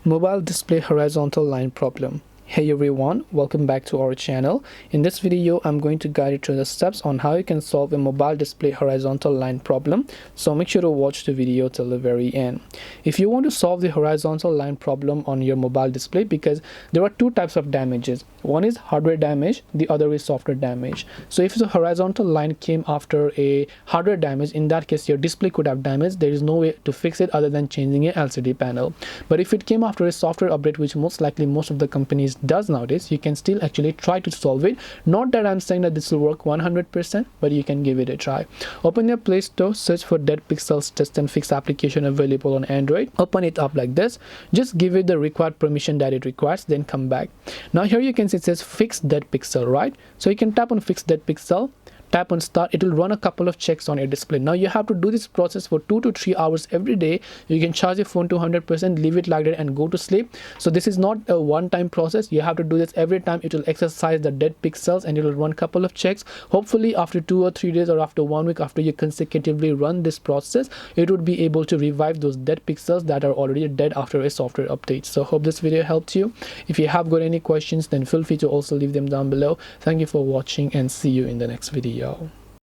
Mobile display horizontal line problem. Hey everyone, welcome back to our channel. In this video, I'm going to guide you through the steps on how you can solve a mobile display horizontal line problem. So make sure to watch the video till the very end. If you want to solve the horizontal line problem on your mobile display, because there are two types of damages. One is hardware damage, the other is software damage. So if the horizontal line came after a hardware damage, in that case your display could have damaged. There is no way to fix it other than changing a LCD panel. But if it came after a software update, which most likely most of the companies does nowadays, you can still actually try to solve it. Not that I'm saying that this will work 100%, but you can give it a try. Open your Play Store, search for Dead Pixels Test and Fix application available on Android. Open it up like this. Just give it the required permission that it requires, then come back. Now here you can see it says Fix Dead Pixel, right? So you can tap on Fix Dead Pixel. Tap on start. It will run a couple of checks on your display. Now you have to do this process for 2 to 3 hours every day. You can charge your phone to 100%, leave it like that and go to sleep. So this is not a one-time process. You have to do this every time. It will exercise the dead pixels and it will run a couple of checks. Hopefully after 2 or 3 days or after 1 week, after you consecutively run this process, it would be able to revive those dead pixels that are already dead after a software update. So hope this video helped you. If you have got any questions, then feel free to also leave them down below. Thank you for watching and see you in the next video.